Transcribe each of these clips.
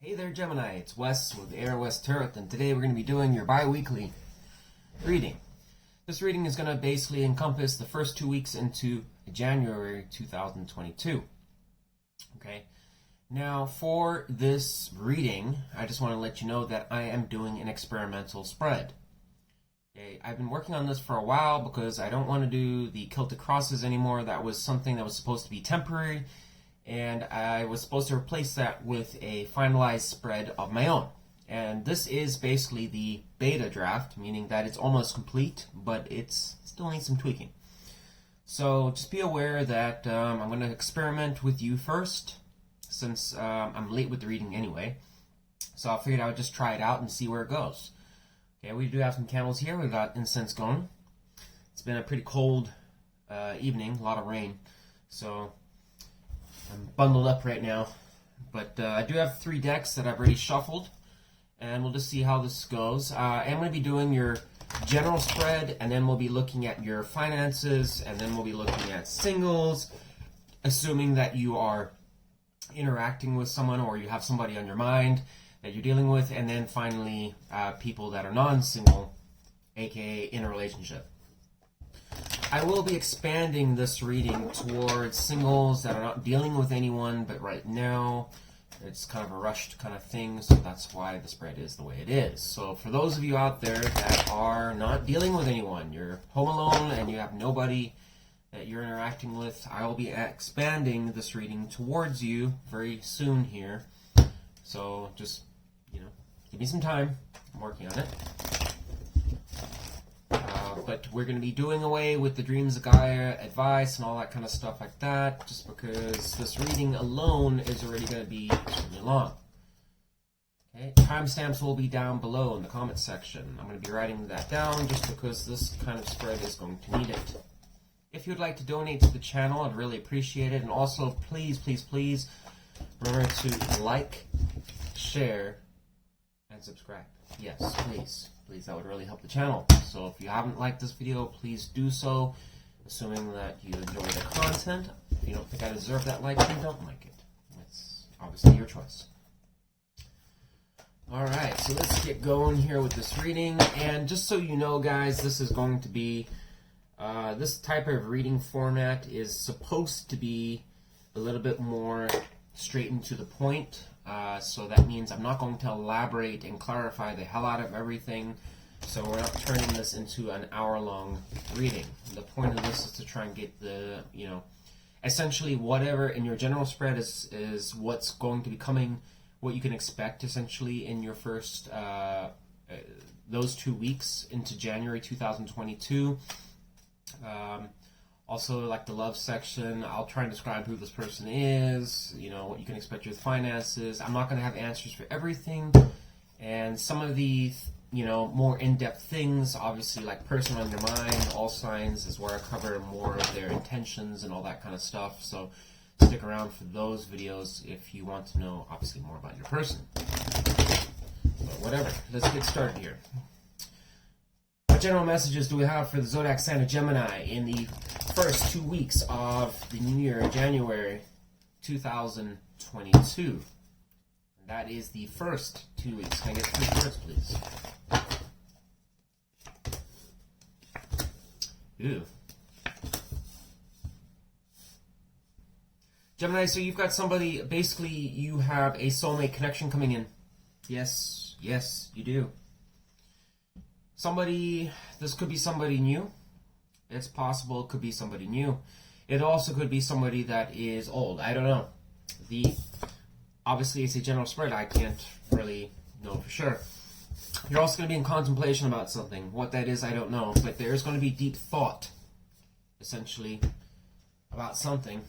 Hey there Gemini, it's Wes with Aurawest Tarot, and today we're going to be doing your bi-weekly reading. This reading is going to basically encompass the first 2 weeks into January 2022. Okay, now for this reading, I just want to let you know that I am doing an experimental spread. Okay, I've been working on this for a while because I don't want to do the Celtic crosses anymore. That was something that was supposed to be temporary, and I was supposed to replace that with a finalized spread of my own. And this is basically the beta draft, meaning that it's almost complete, but it still needs some tweaking. So just be aware that I'm going to experiment with you first, since I'm late with the reading anyway. So I figured I would just try it out and see where it goes. Okay, we do have some candles here. We've got incense going. It's been a pretty cold evening, a lot of rain. So I'm bundled up right now, but I do have 3 decks that I've already shuffled, and we'll just see how this goes. I'm going to be doing your general spread, and then we'll be looking at your finances, and then we'll be looking at singles, assuming that you are interacting with someone or you have somebody on your mind that you're dealing with, and then finally people that are non-single, aka in a relationship. I will be expanding this reading towards singles that are not dealing with anyone, but right now it's kind of a rushed kind of thing, so that's why the spread is the way it is. So for those of you out there that are not dealing with anyone, you're home alone and you have nobody that you're interacting with, I will be expanding this reading towards you very soon here. So just, give me some time. I'm working on it. But we're going to be doing away with the Dreams of Gaia advice and all that kind of stuff like that, just because this reading alone is already going to be extremely long. Okay, timestamps will be down below in the comment section. I'm going to be writing that down just because this kind of spread is going to need it. If you'd like to donate to the channel, I'd really appreciate it. And also, please, please, please remember to like, share, and subscribe. Yes, please. Please, that would really help the channel. So if you haven't liked this video, please do so, assuming that you enjoy the content. If you don't think I deserve that like, then don't like it. It's obviously your choice. Alright, so let's get going here with this reading. And just so you know, guys, this is going to be, this type of reading format is supposed to be a little bit more straight and to the point. So that means I'm not going to elaborate and clarify the hell out of everything. So we're not turning this into an hour-long reading. The point of this is to try and get the, essentially whatever in your general spread is what's going to be coming, what you can expect essentially in your first, those 2 weeks into January 2022. Also, like the love section, I'll try and describe who this person is, what you can expect with finances. I'm not going to have answers for everything. And some of the, more in-depth things, obviously like person on your mind, all signs is where I cover more of their intentions and all that kind of stuff. So stick around for those videos if you want to know, obviously, more about your person. But whatever, let's get started here. What general messages do we have for the Zodiac sign of Gemini in the first 2 weeks of the new year, January 2022? And that is the first 2 weeks. Can I get 3 cards, please? Ooh. Gemini, so you've got somebody, basically you have a soulmate connection coming in. Yes, you do. Somebody, this could be somebody new. It's possible it could be somebody new. It also could be somebody that is old. I don't know. Obviously, it's a general spread. I can't really know for sure. You're also going to be in contemplation about something. What that is, I don't know. But there's going to be deep thought, essentially, about something.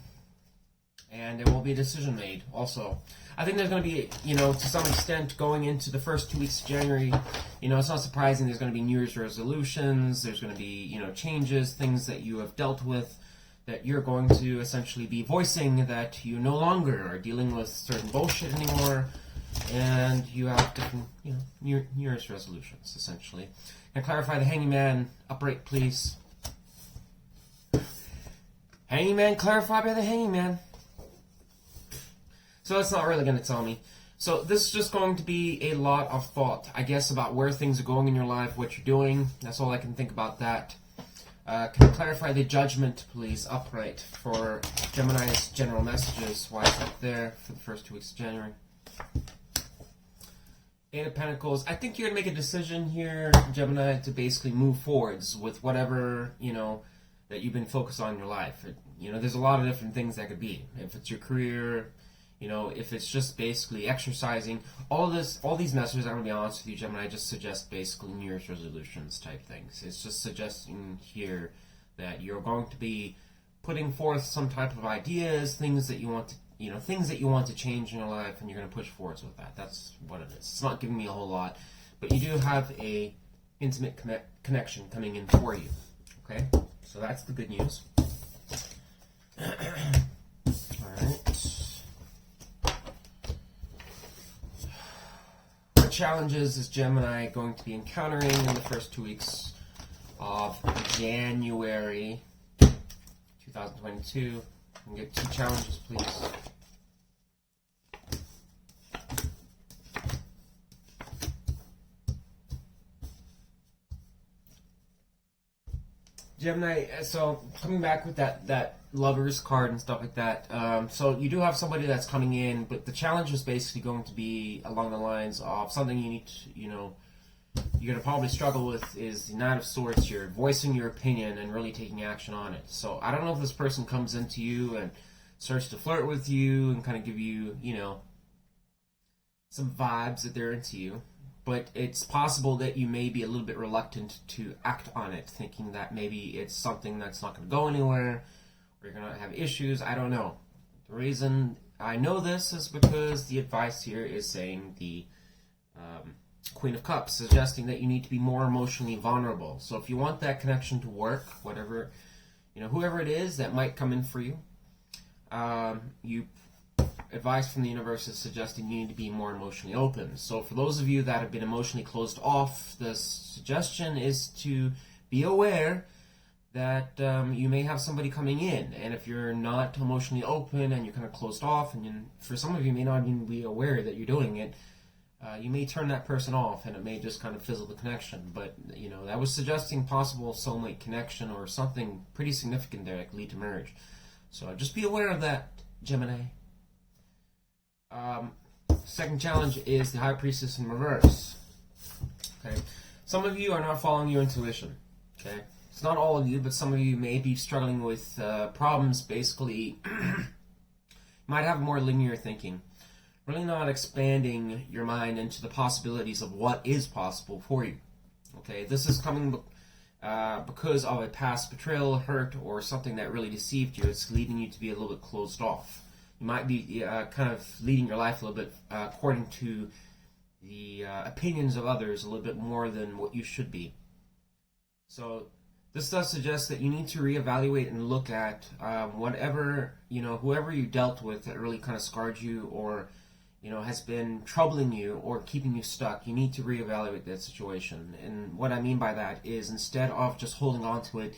And there will be a decision made also. I think there's going to be, to some extent, going into the first 2 weeks of January, it's not surprising there's going to be New Year's resolutions, there's going to be, changes, things that you have dealt with, that you're going to essentially be voicing that you no longer are dealing with certain bullshit anymore, and you have different, New Year's resolutions, essentially. Can I clarify the Hangman upright, please? Hangman, clarify by the Hangman. So it's not really going to tell me. So this is just going to be a lot of thought, I guess, about where things are going in your life, what you're doing. That's all I can think about that. Can you clarify the judgment, please, upright, for Gemini's general messages? Why it's up there for the first 2 weeks of January? Eight of Pentacles. I think you're going to make a decision here, Gemini, to basically move forwards with whatever, that you've been focused on in your life. There's a lot of different things that could be. If it's your career, if it's just basically exercising, all these messages, I'm going to be honest with you, Gemini, just suggest basically New Year's resolutions type things. It's just suggesting here that you're going to be putting forth some type of ideas, things that you want to change in your life, and you're going to push forwards with that. That's what it is. It's not giving me a whole lot, but you do have a intimate connection coming in for you. Okay, so that's the good news. All right. What challenges is Gemini going to be encountering in the first 2 weeks of January 2022? Can get 2 challenges, please. Gemini, so coming back with that Lovers card and stuff like that, so you do have somebody that's coming in, but the challenge is basically going to be along the lines of something you need to, you're going to probably struggle with is the Knight of Swords here, voicing your opinion and really taking action on it. So I don't know if this person comes into you and starts to flirt with you and kind of give you, some vibes that they're into you. But it's possible that you may be a little bit reluctant to act on it, thinking that maybe it's something that's not going to go anywhere, or you're going to have issues. I don't know. The reason I know this is because the advice here is saying the Queen of Cups, suggesting that you need to be more emotionally vulnerable. So if you want that connection to work, whatever, whoever it is that might come in for you, advice from the universe is suggesting you need to be more emotionally open. So for those of you that have been emotionally closed off, the suggestion is to be aware that you may have somebody coming in. And if you're not emotionally open and you're kind of closed off, and for some of you may not even be aware that you're doing it, you may turn that person off and it may just kind of fizzle the connection. But, that was suggesting possible soulmate connection or something pretty significant there that could lead to marriage. So just be aware of that, Gemini. Second challenge is the High Priestess in reverse. Okay, some of you are not following your intuition. Okay, it's not all of you, but some of you may be struggling with problems. Basically, you might have more linear thinking, really not expanding your mind into the possibilities of what is possible for you. Okay, this is coming because of a past betrayal, hurt, or something that really deceived you. It's leading you to be a little bit closed off. You might be kind of leading your life a little bit according to the opinions of others a little bit more than what you should be. So this does suggest that you need to reevaluate and look at whatever, whoever you dealt with that really kind of scarred you or, has been troubling you or keeping you stuck. You need to reevaluate that situation. And what I mean by that is instead of just holding on to it,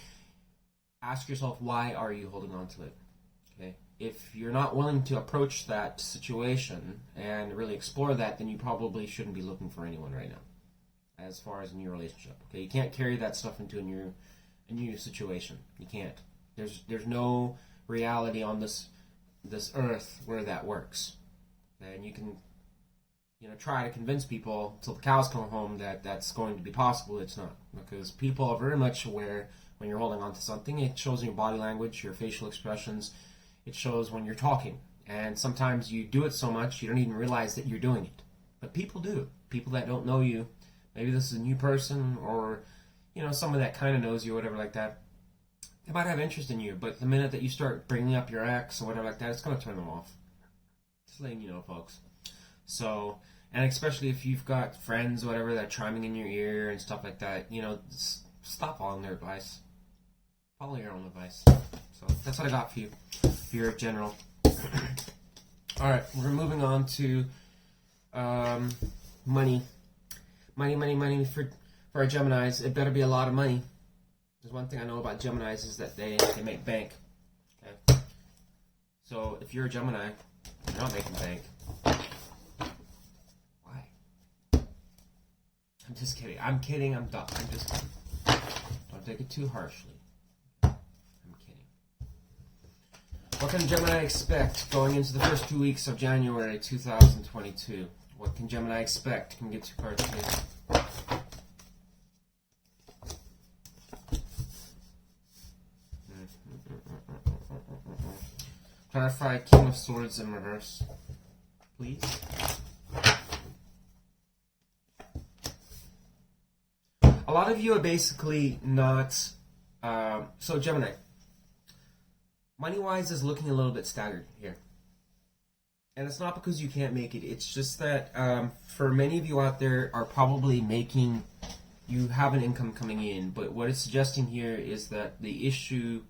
ask yourself, why are you holding on to it? Okay. If you're not willing to approach that situation and really explore that, then you probably shouldn't be looking for anyone right now, as far as a new relationship. Okay, you can't carry that stuff into a new situation. You can't. There's no reality on this earth where that works. And you can, try to convince people till the cows come home that that's going to be possible. It's not, because people are very much aware when you're holding on to something. It shows in your body language, your facial expressions. It shows when you're talking, and sometimes you do it so much you don't even realize that you're doing it. But people do. People that don't know you, maybe this is a new person, or someone that kind of knows you or whatever like that, they might have interest in you, but the minute that you start bringing up your ex or whatever like that, it's going to turn them off. Just letting you know, folks. So, and especially if you've got friends or whatever that are chiming in your ear and stuff like that, stop following their advice. Follow your own advice. So that's what I got for you. Your general. Alright, we're moving on to money. Money for our Geminis. It better be a lot of money. There's one thing I know about Geminis is that they make bank. Okay? So if you're a Gemini, you're not making bank. just kidding. I'm kidding. I'm done. I'm just kidding. Don't take it too harshly. I'm kidding. What can Gemini expect going into the first 2 weeks of January 2022? What can Gemini expect? Can we get 2 cards, please? Clarify King of Swords in reverse, please. A lot of you are basically not... so Gemini, money-wise is looking a little bit staggered here. And it's not because you can't make it. It's just that for many of you out there are probably making... You have an income coming in, but what it's suggesting here is that the issue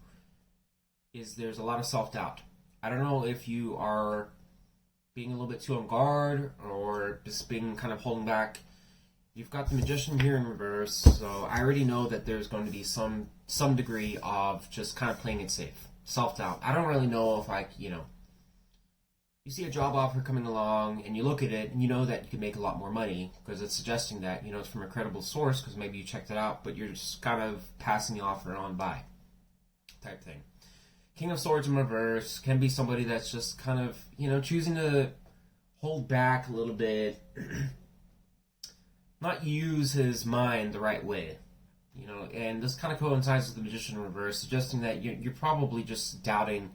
is there's a lot of self-doubt. I don't know if you are being a little bit too on guard or just being kind of holding back. You've got the Magician here in reverse, so I already know that there's going to be some degree of just kind of playing it safe. Self-doubt. I don't really know if you see a job offer coming along and you look at it and you know that you can make a lot more money because it's suggesting that, it's from a credible source because maybe you checked it out, but you're just kind of passing the offer on by type thing. King of Swords in reverse can be somebody that's just kind of, choosing to hold back a little bit, not use his mind the right way, and this kind of coincides with the Magician in reverse, suggesting that you're probably just doubting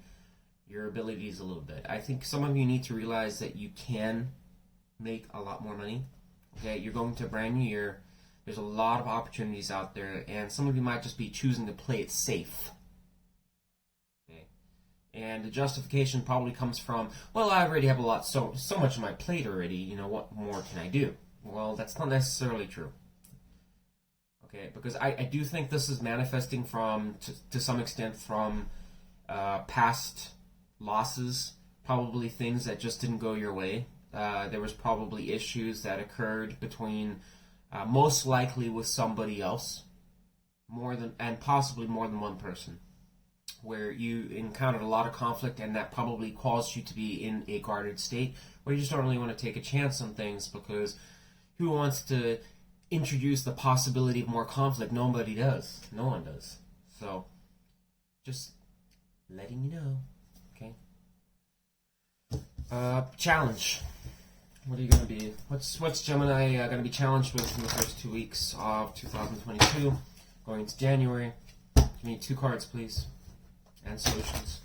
your abilities a little bit. I think some of you need to realize that you can make a lot more money. Okay, you're going to a brand new year. There's a lot of opportunities out there, and some of you might just be choosing to play it safe. And the justification probably comes from, well, I already have so much on my plate already, what more can I do? Well, that's not necessarily true. Okay, because I do think this is manifesting to some extent from past losses, probably things that just didn't go your way. There was probably issues that occurred between, most likely with somebody else, and possibly more than one person, where you encountered a lot of conflict and that probably caused you to be in a guarded state where you just don't really want to take a chance on things because who wants to introduce the possibility of more conflict? Nobody does. No one does. So, just letting you know, okay? Challenge. What are you going to be? What's Gemini going to be challenged with in the first 2 weeks of 2022, going into January? Give me 2 cards, please. And solutions.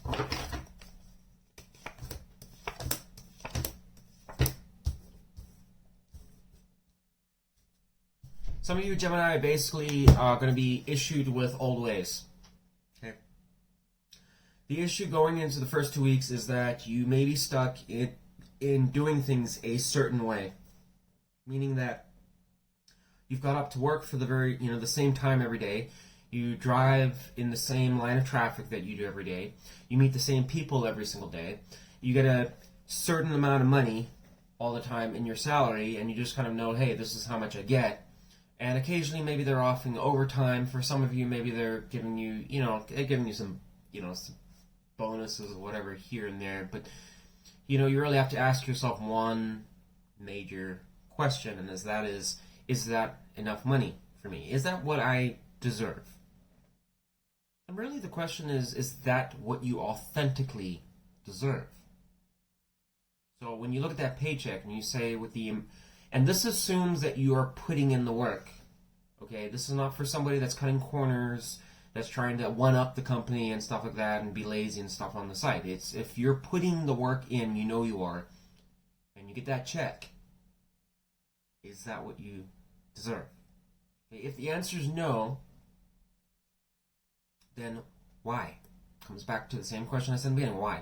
Some of you Gemini are basically going to be issued with old ways. Okay. The issue going into the first 2 weeks is that you may be stuck in doing things a certain way, meaning that you've got up to work for the same time every day. You drive in the same line of traffic that you do every day. You meet the same people every single day. You get a certain amount of money all the time in your salary, and you just kind of know, hey, this is how much I get. And occasionally, maybe they're offering overtime. For some of you, maybe they're giving you, some bonuses or whatever here and there. But, you really have to ask yourself one major question, and is that enough money for me? Is that what I deserve? And really the question is that what you authentically deserve? So when you look at that paycheck and you say and this assumes that you are putting in the work, okay? This is not for somebody that's cutting corners, that's trying to one-up the company and stuff like that and be lazy and stuff on the side. It's if you're putting the work in, you are, and you get that check, is that what you deserve? Okay, if the answer is no, then why? Comes back to the same question I said in the beginning, why?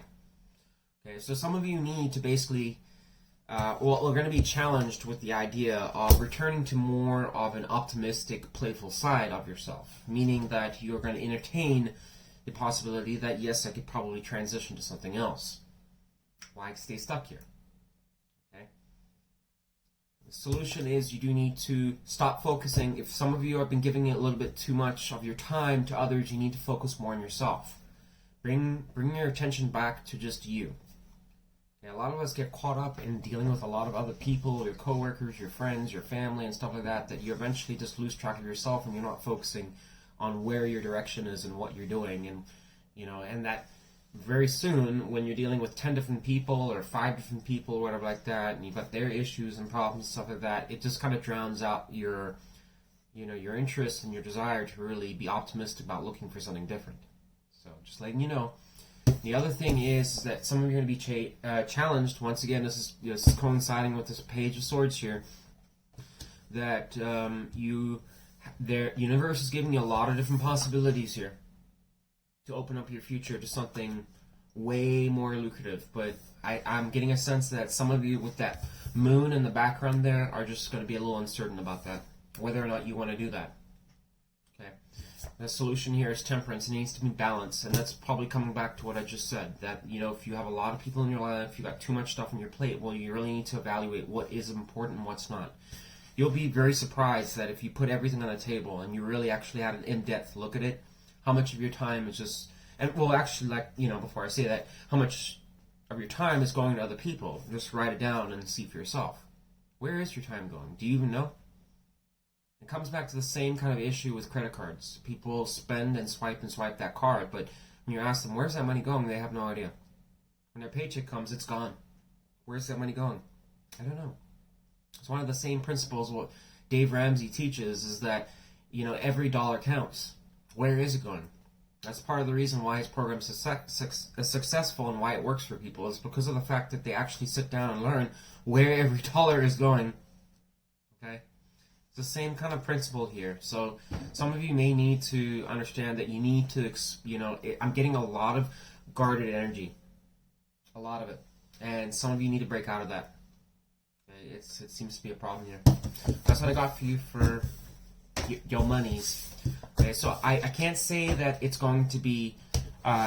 Okay, so some of you need to basically, we're going to be challenged with the idea of returning to more of an optimistic, playful side of yourself, meaning that you're going to entertain the possibility that, yes, I could probably transition to something else. Why stay stuck here? Okay. The solution is you do need to stop focusing. If some of you have been giving it a little bit too much of your time to others, you need to focus more on yourself. Bring your attention back to just you. A lot of us get caught up in dealing with a lot of other people, your coworkers, your friends, your family, and stuff like that, that you eventually just lose track of yourself and you're not focusing on where your direction is and what you're doing. And, and that very soon, when you're dealing with 10 different people or 5 different people or whatever like that, and you've got their issues and problems and stuff like that, it just kind of drowns out your interest and your desire to really be optimistic about looking for something different. So, just letting you know. The other thing is that some of you are going to be challenged. Once again, this is coinciding with this Page of Swords here. That the universe is giving you a lot of different possibilities here to open up your future to something way more lucrative. But I'm getting a sense that some of you with that moon in the background there are just going to be a little uncertain about that, whether or not you want to do that. Okay. The solution here is temperance. It needs to be balanced, and that's probably coming back to what I just said, that, if you have a lot of people in your life, you got too much stuff on your plate, well, you really need to evaluate what is important and what's not. You'll be very surprised that if you put everything on the table and you really actually had an in-depth look at it, how much of your time is just, and well, actually, before I say that, how much of your time is going to other people. Just write it down and see for yourself. Where is your time going? Do you even know? It comes back to the same kind of issue with credit cards. People spend and swipe that card, but when you ask them, where's that money going, they have no idea. When their paycheck comes, it's gone. Where's that money going? I don't know. It's one of the same principles what Dave Ramsey teaches, is that, every dollar counts. Where is it going? That's part of the reason why his program is successful and why it works for people, is because of the fact that they actually sit down and learn where every dollar is going. Okay? It's the same kind of principle here. So some of you may need to understand that you need to, I'm getting a lot of guarded energy. A lot of it. And some of you need to break out of that. It seems to be a problem here. That's what I got for you for your monies. Okay, so I can't say that it's going to be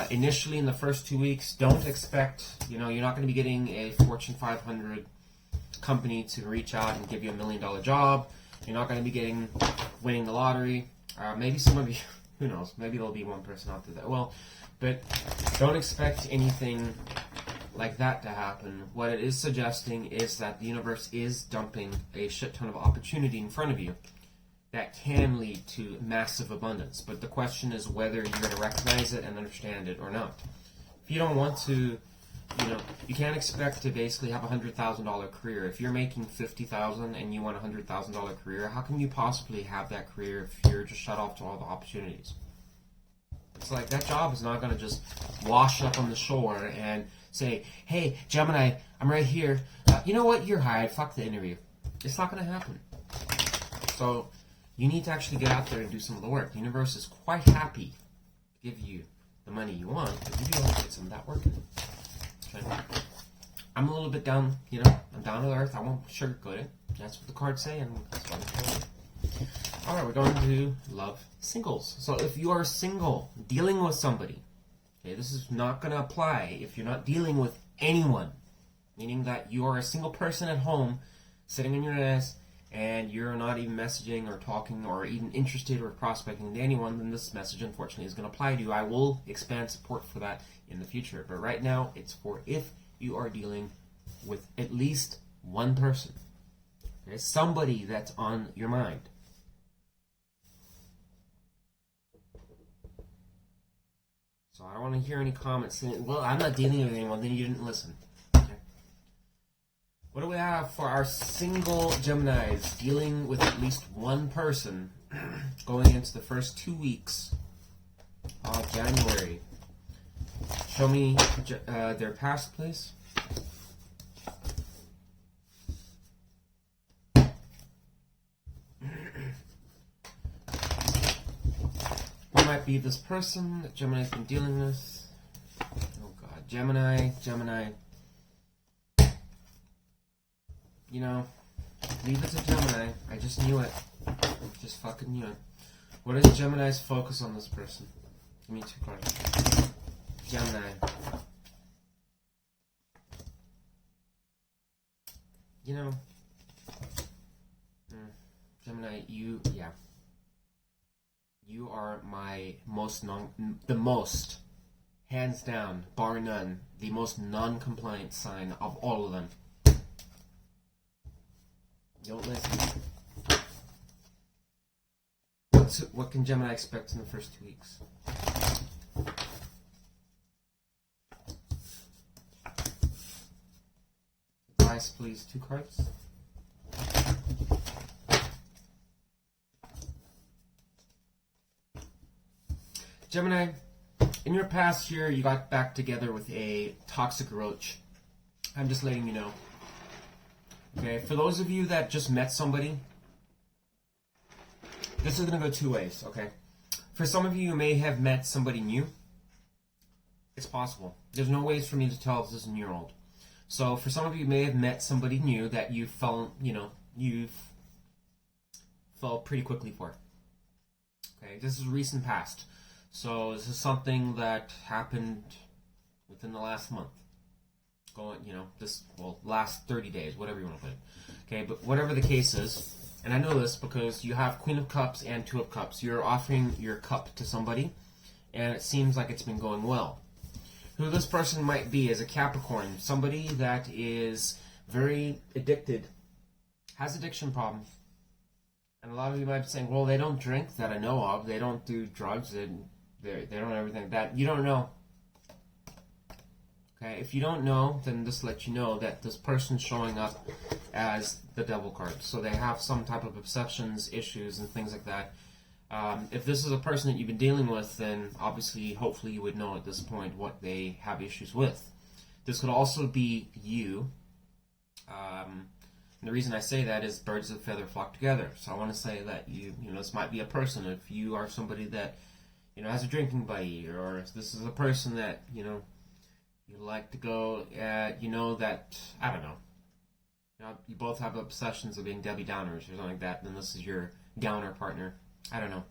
initially in the first 2 weeks. Don't expect, you're not going to be getting a Fortune 500 company to reach out and give you $1 million job. You're not going to be winning the lottery. Maybe some of you, who knows, maybe there'll be one person out there that will. But don't expect anything like that to happen. What it is suggesting is that the universe is dumping a shit ton of opportunity in front of you that can lead to massive abundance. But the question is whether you're going to recognize it and understand it or not. If you don't want to, you can't expect to basically have a $100,000 career. If you're making $50,000 and you want a $100,000 career, how can you possibly have that career if you're just shut off to all the opportunities? It's like that job is not going to just wash up on the shore and say, hey, Gemini, I'm right here. You know what? You're hired. Fuck the interview. It's not going to happen. So you need to actually get out there and do some of the work. The universe is quite happy to give you the money you want, but you do have to get some of that work in. Okay. I'm a little bit down, I'm down to earth. I won't sugarcoat it. That's what the cards say, and that's what I'm telling you. Alright, we're going to love singles. So if you are single, dealing with somebody, okay, this is not going to apply if you're not dealing with anyone. Meaning that you are a single person at home, sitting on your ass, and you're not even messaging or talking or even interested or prospecting to anyone, then this message, unfortunately, is going to apply to you. I will expand support for that in the future. But right now, it's for if you are dealing with at least one person. Okay? Somebody that's on your mind. So I don't want to hear any comments saying, well, I'm not dealing with anyone, then you didn't listen. What do we have for our single Geminis dealing with at least one person going into the first 2 weeks of January? Show me their past, please. What might be this person that Gemini's been dealing with? Oh God, Gemini. Leave it to Gemini. I just knew it. Just fucking knew it. What is Gemini's focus on this person? Give me 2 cards. Gemini. Gemini, you are my the most hands down, bar none, the most non-compliant sign of all of them. Don't listen. What can Gemini expect in the first 2 weeks? Advice, please. 2 cards. Gemini, in your past year, you got back together with a toxic roach. I'm just letting you know. Okay, for those of you that just met somebody, this is going to go 2 ways, okay? For some of you may have met somebody new. It's possible. There's no ways for me to tell if this is new or old. So for some of you may have met somebody new that you fell pretty quickly for. Okay, this is recent past. So this is something that happened within the last month. Last 30 days, whatever you want to put it. Okay, but whatever the case is, and I know this because you have Queen of Cups and 2 of Cups. You're offering your cup to somebody, and it seems like it's been going well. Who this person might be is a Capricorn, somebody that is very addicted, has addiction problems. And a lot of you might be saying, well, they don't drink that I know of, they don't do drugs, they don't everything like that. You don't know. Okay, if you don't know, then just let you know that this person's showing up as the Devil card. So they have some type of obsessions, issues, and things like that. If this is a person that you've been dealing with, then obviously, hopefully you would know at this point what they have issues with. This could also be you. And the reason I say that is birds of a feather flock together. So I want to say that this might be a person. If you are somebody that, has a drinking buddy, or if this is a person that, you like to go, that, I don't know. You both have obsessions of being Debbie Downers or something like that, then this is your downer partner. I don't know.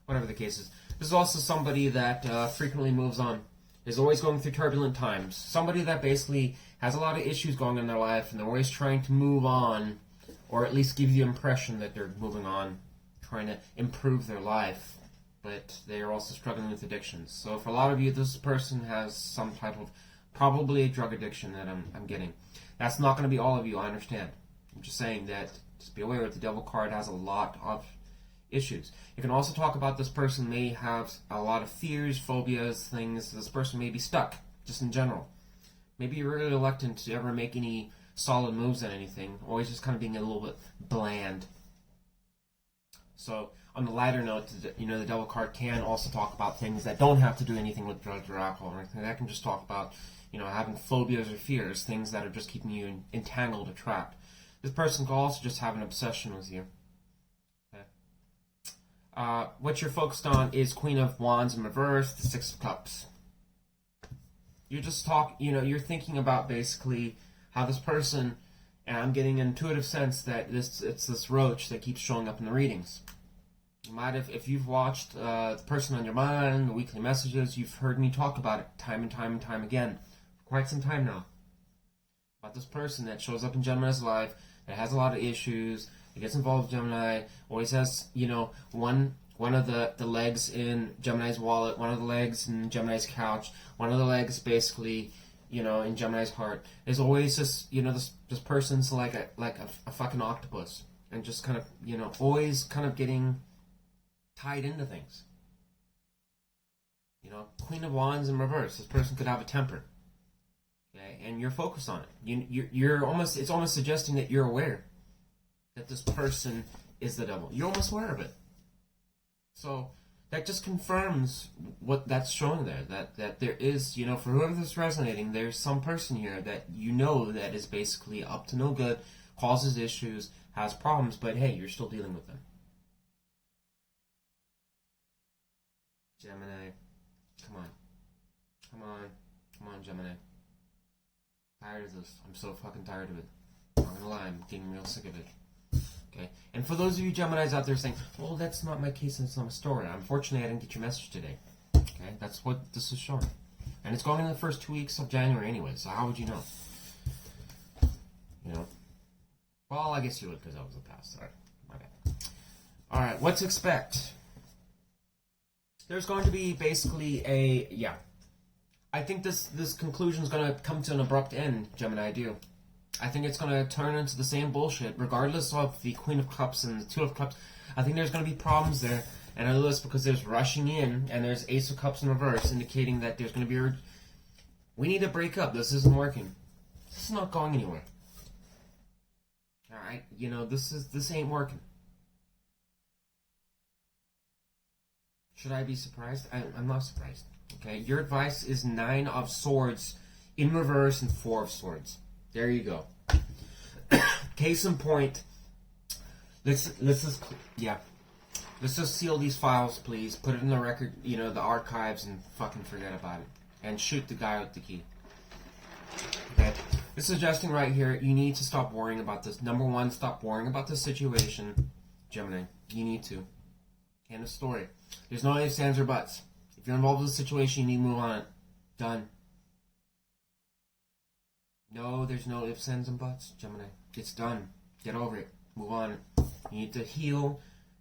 Whatever the case is. This is also somebody that frequently moves on. Is always going through turbulent times. Somebody that basically has a lot of issues going on in their life, and they're always trying to move on, or at least give you the impression that they're moving on, trying to improve their life, but they are also struggling with addictions. So for a lot of you, this person has some type of, probably a drug addiction that I'm getting. That's not going to be all of you, I understand. I'm just saying that, just be aware that the Devil card has a lot of issues. You can also talk about this person may have a lot of fears, phobias, things. This person may be stuck, just in general. Maybe you're really reluctant to ever make any solid moves on anything, always just kind of being a little bit bland. So, on the lighter note, the Devil card can also talk about things that don't have to do anything with drugs or alcohol or anything. That can just talk about, having phobias or fears, things that are just keeping you entangled or trapped. This person could also just have an obsession with you. What you're focused on is Queen of Wands in reverse, the 6 of Cups. You're just you're thinking about basically how this person, and I'm getting an intuitive sense that it's this roach that keeps showing up in the readings. You might have, if you've watched The Person on Your Mind, the weekly messages, you've heard me talk about it time and time and time again, for quite some time now. About this person that shows up in Gemini's life, that has a lot of issues, that gets involved with Gemini, always has, one of the legs in Gemini's wallet, one of the legs in Gemini's couch, one of the legs basically, in Gemini's heart. There's always this, this person's like a fucking octopus, and just kind of, always kind of getting tied into things. Queen of Wands in reverse. This person could have a temper. Okay, and you're focused on it. It's almost suggesting that you're aware that this person is the devil. You're almost aware of it. So that just confirms what that's showing there. That there is, for whoever this is resonating, there's some person here that that is basically up to no good, causes issues, has problems, but hey, you're still dealing with them. Gemini, come on, Gemini. Tired of this. I'm so fucking tired of it. I'm not gonna lie, I'm getting real sick of it. Okay, and for those of you Geminis out there saying, well, that's not my case and it's not my story. Unfortunately, I didn't get your message today. Okay, that's what this is showing. And it's going in the first 2 weeks of January anyway, so how would you know? Well, I guess you would because that was the past. Alright, my bad. Alright, what to expect? There's going to be basically I think this conclusion is going to come to an abrupt end, Gemini. I do. I think it's going to turn into the same bullshit, regardless of the Queen of Cups and the Two of Cups. I think there's going to be problems there, and I know this because there's rushing in, and there's Ace of Cups in reverse, indicating that there's going to be we need to break up. This isn't working. This is not going anywhere. All right, this ain't working. Should I be surprised? I'm not surprised. Okay, your advice is 9 of Swords in reverse and 4 of Swords. There you go. Case in point. Let's just seal these files, please. Put it in the record, the archives, and fucking forget about it. And shoot the guy with the key. Okay. This is suggesting right here, you need to stop worrying about this. Number 1, stop worrying about this situation, Gemini. You need to. End of story. There's no ifs, ands, or buts. If you're involved in the situation, you need to move on. Done. No, there's no ifs, ands, and buts, Gemini. It's done. Get over it. Move on. You need to heal.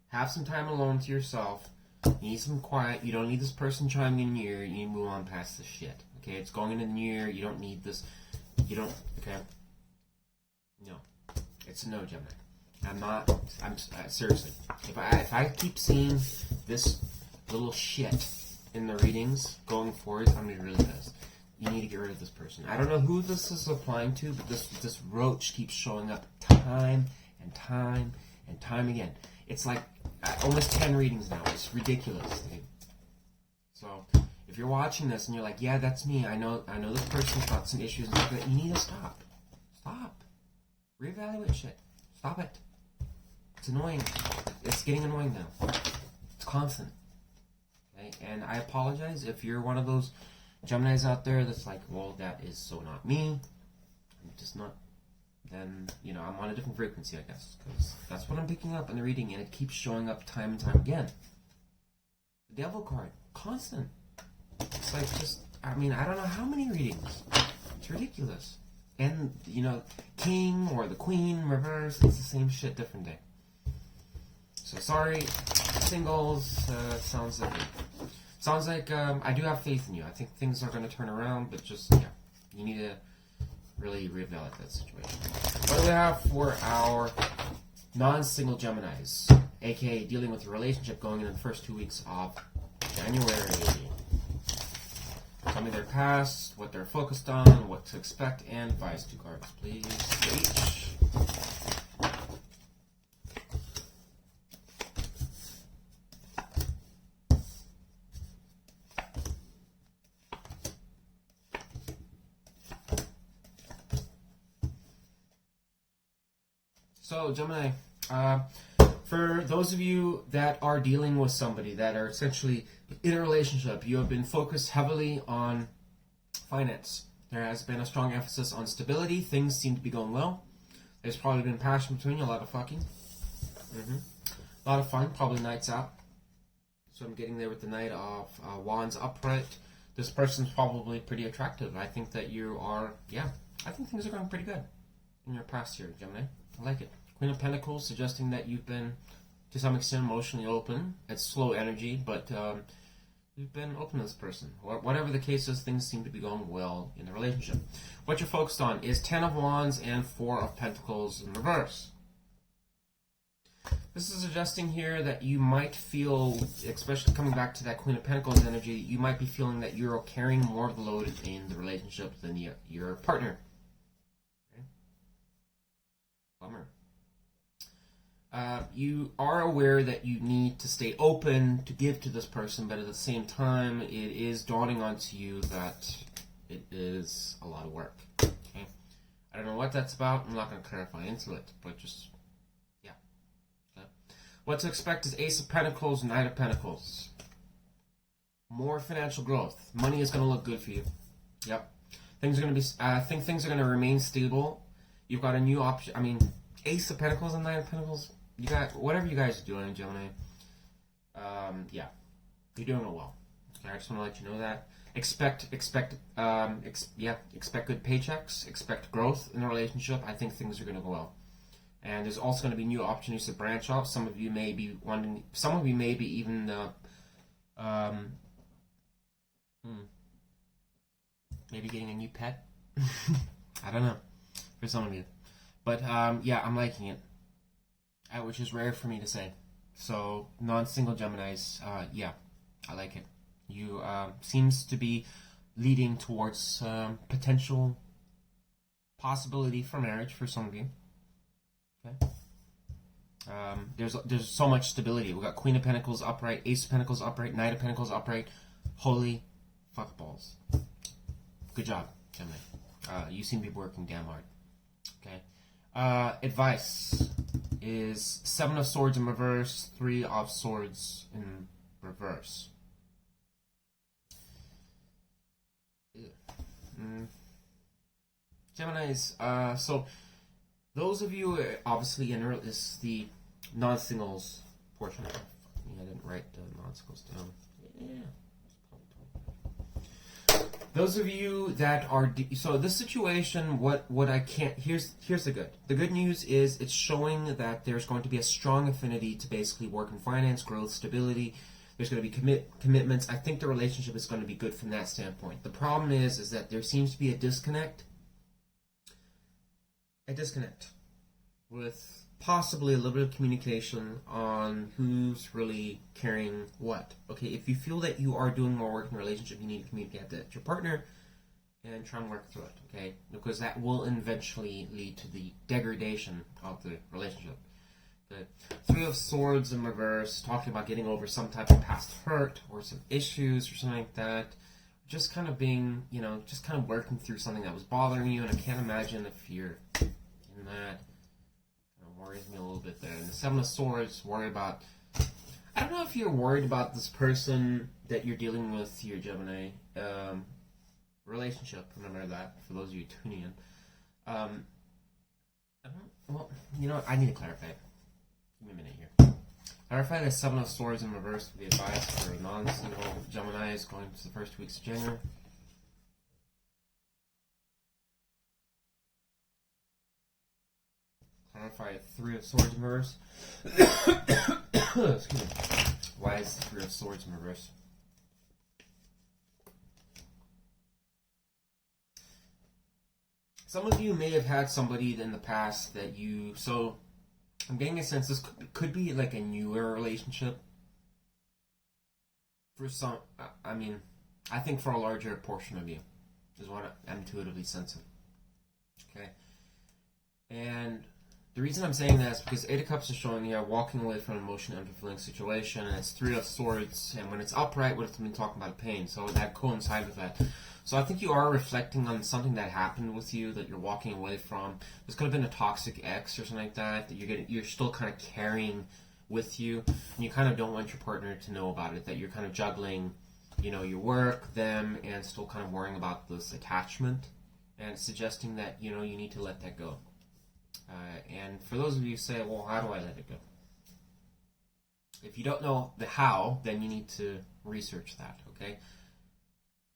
Have some time alone to yourself. You need some quiet. You don't need this person chiming in your ear. You need to move on past this shit. Okay? It's going into the new year. You don't need this. You don't. Okay? No. It's a no, Gemini. Seriously. If I keep seeing this little shit in the readings going forward, I'm gonna be really pissed. You need to get rid of this person. I don't know who this is applying to, but this roach keeps showing up time and time and time again. It's like almost 10 readings now. It's ridiculous, dude. So if you're watching this and you're like, yeah, that's me. I know this person's got some issues. You need to stop. Stop. Reevaluate shit. Stop it. It's annoying. It's getting annoying now. It's constant. Okay? And I apologize if you're one of those Geminis out there that's like, well, that is so not me. I'm just not. Then, I'm on a different frequency, I guess. Because that's what I'm picking up in the reading, and it keeps showing up time and time again. The Devil card. Constant. It's like I don't know how many readings. It's ridiculous. And, King or the Queen, reverse, it's the same shit, different day. So sorry, singles, sounds like I do have faith in you. I think things are going to turn around, but you need to really reevaluate that situation. What do we have for our non-single Geminis, aka dealing with a relationship going in the first 2 weeks of January? Tell me their past, what they're focused on, what to expect, and advice. 2 cards, please. H. So, Gemini, for those of you that are dealing with somebody that are essentially in a relationship, you have been focused heavily on finance. There has been a strong emphasis on stability. Things seem to be going well. There's probably been passion between you, a lot of fucking. A lot of fun, probably nights out. So I'm getting there with the Knight of Wands upright. This person's probably pretty attractive. I think that you are, I think things are going pretty good in your past here, Gemini. I like it. Queen of Pentacles, suggesting that you've been, to some extent, emotionally open. It's slow energy, but you've been open to this person. Whatever the case is, things seem to be going well in the relationship. What you're focused on is 10 of Wands and 4 of Pentacles in reverse. This is suggesting here that you might feel, especially coming back to that Queen of Pentacles energy, you might be feeling that you're carrying more of the load in the relationship than your partner. Okay. Bummer. You are aware that you need to stay open to give to this person, but at the same time, it is dawning onto you that it is a lot of work. Okay? I don't know what that's about. I'm not going to clarify into it, but just, okay. What to expect is Ace of Pentacles, Knight of Pentacles. More financial growth. Money is going to look good for you. Yep. Things are going to be, I think things are going to remain stable. You've got a new option. Ace of Pentacles and Knight of Pentacles. You got whatever you guys are doing, Gemini. You're doing it well. Okay, I just want to let you know that. Expect good paychecks. Expect growth in the relationship. I think things are going to go well. And there's also going to be new opportunities to branch off. Some of you may be wanting. Some of you may be even. Maybe getting a new pet. I don't know. For some of you. But, yeah, I'm liking it. Which is rare for me to say. So, non-single Geminis, yeah, I like it. You, seems to be leading towards, potential possibility for marriage for some of you. Okay. There's so much stability. We got Queen of Pentacles upright, Ace of Pentacles upright, Knight of Pentacles upright. Holy fuck balls. Good job, Gemini. You seem to be working damn hard. Okay. Advice is 7 of Swords in reverse, 3 of Swords in reverse. Geminis, so those of you, obviously, is the non-singles portion. I didn't write the non-singles down. Yeah. Those of you that are so this situation, what I can't here's the good. The good news is it's showing that there's going to be a strong affinity to basically work in finance, growth, stability. There's going to be commitments. I think the relationship is going to be good from that standpoint. The problem is that there seems to be a disconnect. With possibly a little bit of communication on who's really carrying what. Okay, if you feel that you are doing more work in a relationship, you need to communicate that to your partner and try and work through it, okay? Because that will eventually lead to the degradation of the relationship. The 3 of Swords in reverse, talking about getting over some type of past hurt or some issues or something like that. Just kind of being, just kind of working through something that was bothering you, and I can't imagine if you're in that. Worries me a little bit there. And the 7 of Swords, worry about... I don't know if you're worried about this person that you're dealing with, your Gemini relationship. Remember that, for those of you tuning in. I need to clarify it. Give me a minute here. Clarify the 7 of Swords in reverse for the advice for non-single Geminis going to the first 2 weeks of January. Clarify 3 of Swords in reverse. Excuse me. Why is the 3 of Swords in reverse? Some of you may have had somebody in the past that you... So, I'm getting a sense this could be like a newer relationship. For some... I think for a larger portion of you is what I'm intuitively sensing. Okay? And... the reason I'm saying that is because 8 of Cups is showing you walking away from an emotionally unfulfilling situation, and it's 3 of Swords, and when it's upright, what it's been talking about pain, so that coincides with that. So I think you are reflecting on something that happened with you that you're walking away from. This could have been a toxic ex or something like that you're still kind of carrying with you, and you kind of don't want your partner to know about it, that you're kind of juggling, your work, them, and still kind of worrying about this attachment, and suggesting that, you need to let that go. And for those of you who say, well, how do I let it go? If you don't know the how, then you need to research that, okay?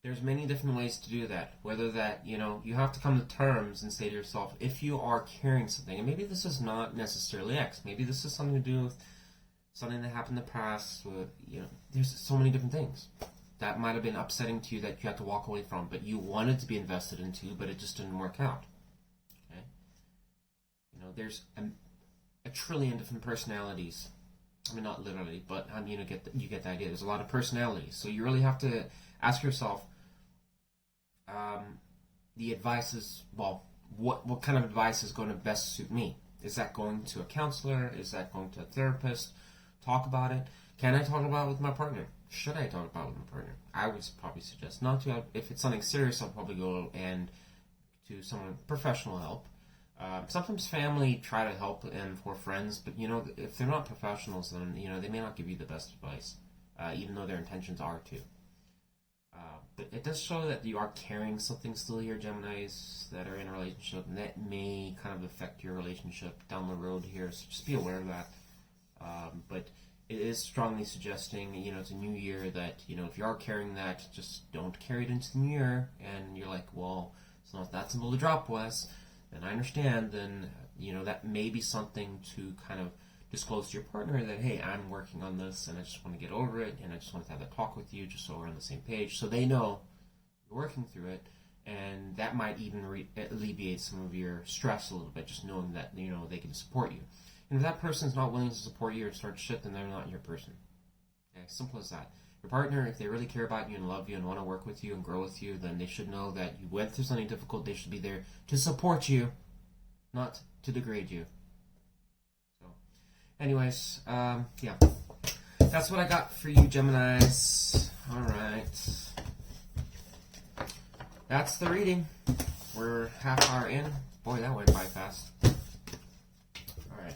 There's many different ways to do that. Whether that, you have to come to terms and say to yourself, if you are carrying something, and maybe this is not necessarily X, maybe this is something to do with something that happened in the past, with, there's so many different things. That might have been upsetting to you that you had to walk away from, but you wanted to be invested into, but it just didn't work out. There's a trillion different personalities. I mean, not literally, but you get the idea. There's a lot of personalities, so you really have to ask yourself. The advice is, well, what kind of advice is going to best suit me? Is that going to a counselor? Is that going to a therapist? Talk about it. Can I talk about it with my partner? Should I talk about it with my partner? I would probably suggest not to. If it's something serious, I'll probably go and to someone professional help. Sometimes family try to help and for friends, but if they're not professionals, then they may not give you the best advice, even though their intentions are to. But it does show that you are carrying something still here, Geminis that are in a relationship, and that may kind of affect your relationship down the road here. So just be aware of that. But it is strongly suggesting, it's a new year that if you are carrying that, just don't carry it into the new year. And you're like, well, it's not that simple to drop, Wes. And I understand, then, that may be something to kind of disclose to your partner that, hey, I'm working on this, and I just want to get over it, and I just want to have that talk with you just so we're on the same page, so they know you're working through it, and that might even alleviate some of your stress a little bit, just knowing that, you know, they can support you. And if that person's not willing to support you or start shit, then they're not your person. Okay, simple as that. Your partner, if they really care about you and love you and want to work with you and grow with you, then they should know that you went through something difficult. They should be there to support you, not to degrade you. So, anyways, yeah. That's what I got for you, Geminis. Alright. That's the reading. We're half hour in. Boy, that went by fast. Alright.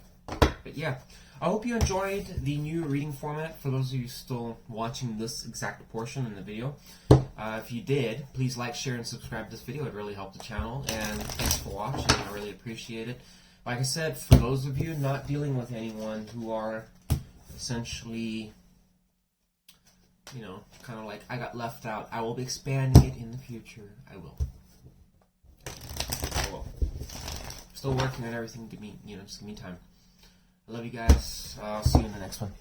But yeah, I hope you enjoyed the new reading format for those of you still watching this exact portion in the video. If you did, please like, share, and subscribe to this video. It really helped the channel. And thanks for watching. I really appreciate it. Like I said, for those of you not dealing with anyone who are essentially, you know, kind of like, I got left out, I will be expanding it in the future. I will. Still working on everything. Just give me time. I love you guys. I'll see you in the next one.